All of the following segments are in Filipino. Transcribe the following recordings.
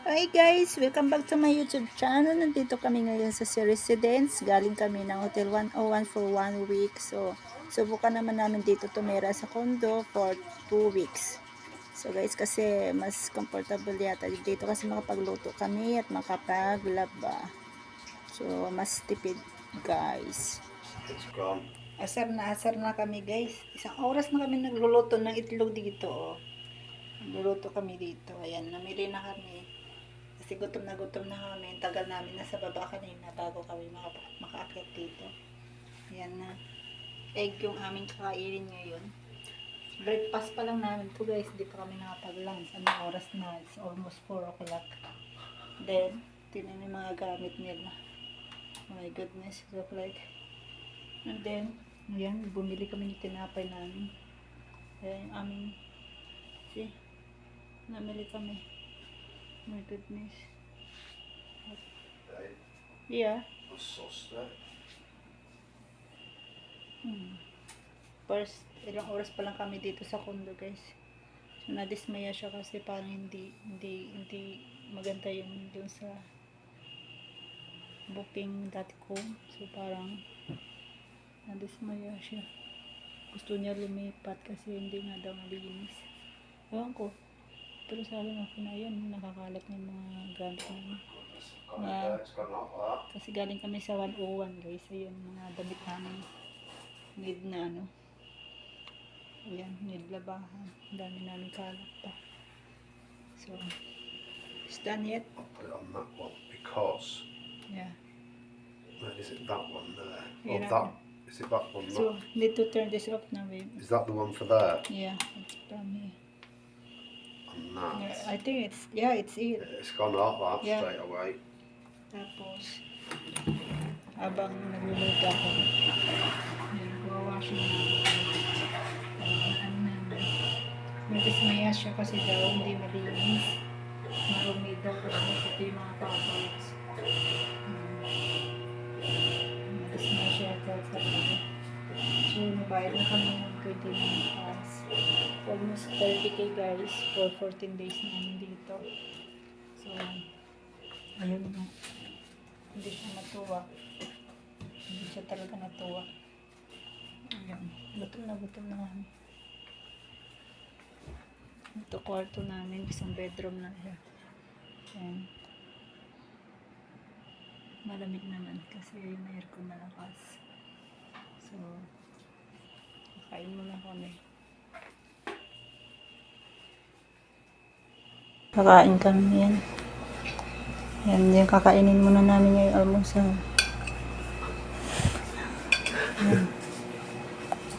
Hi guys! Welcome back to my YouTube channel. Nandito kami ngayon sa Residence. Galing kami ng Hotel 101 for 1 week. So, subukan naman namin dito tumira sa condo for 2 weeks. So guys, kasi mas comfortable yata dito kasi makapagluto kami at makapaglaba. So, mas tipid guys. It's gone. Asar na kami guys. Isang oras na kami nagluluto ng itlog dito. Oh. Nagluluto kami dito. Ayan, namili na kami. Kasi gutom na kami. Tagal namin nasa baba kanina bago kami makaakyat dito. Ayan na. Egg yung aming kakainin ngayon. Breakfast pa lang namin to guys. Hindi pa kami nakapag-lunch. Anong oras na? It's almost 4 o'clock. Then, tinan yung mga gamit nila. Oh my goodness. Look like. And then, ayan. Bumili kami ng tinapay namin. Ayan yung aming. See? Namili kami. My goodness. Yeah. First, ilang oras pa lang kami dito sa condo, guys. So, nadismaya siya kasi parang hindi maganda yung dun sa booking.com. So, parang nadismaya siya. Gusto niya lumipat kasi hindi nga daw malinis. Ewan ko. Pero sabi nga ko na yun, nakakalat ng mga gamit namin. Kasi galing kami sa 101 guys. Ayun, mga damit namin. Need na ano. Ayan, need labahan. Ang dami namin kalat pa. So, is done yet? I'll put it on that one because. Yeah. Is it that one there? Yeah, that. Is it that one? So, need to turn this off now, babe. Is that the one for there? Yeah, it's from here. And that. Yeah, I think it's, yeah, it's it. It's gone off that straight away. Tapos, habang nagluluto ako, nagwawashing na nadismaya siya kasi daw hindi malinis. Marumi daw kasi ito yung mga papalos. Nadismaya siya daw sa mga. So, nabayad na kami ng 29 pounds. Almost 30k guys for 14 days namin dito. So, ayun na. Hindi siya natuwa. Hindi siya talaga natuwa. Ayan. Gutom na kami. Ito kwarto namin. Isang bedroom na siya. Ayan. Malamig naman kasi yung aircon malakas. So, kakain muna kami. Kakain kami yan. Yan yung kakainin muna namin yung almusal.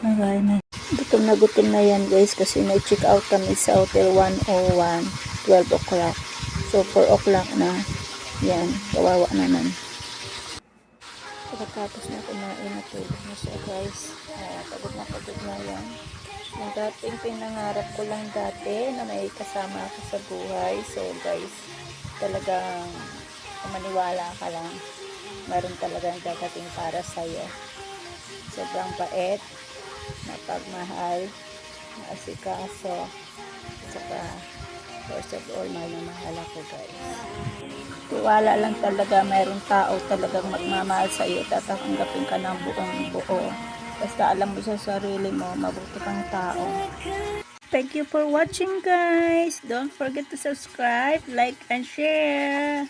Nakain na. Gutom na yan guys kasi may check out kami sa Hotel 101 12 o'clock. So 4 o'clock na. Yan, kawawa naman. Pagkatapos na kumain na tulog na siya guys. Pagod na yan. Yung dating pinangarap ko lang dati na may kasama ako sa buhay. So guys, talagang maniwala ka lang. Meron talagang dadating para sa'yo. Sobrang bait, mapagmahal, maasikaso, saka first of all, mahal na mahal ako guys. Tiwala lang talaga, mayroong tao talagang magmamahal sa'yo, tatanggapin ka ng buong buo. Basta alam mo sa sarili mo, mabuti kang tao. Thank you for watching guys. Don't forget to subscribe, like, and share.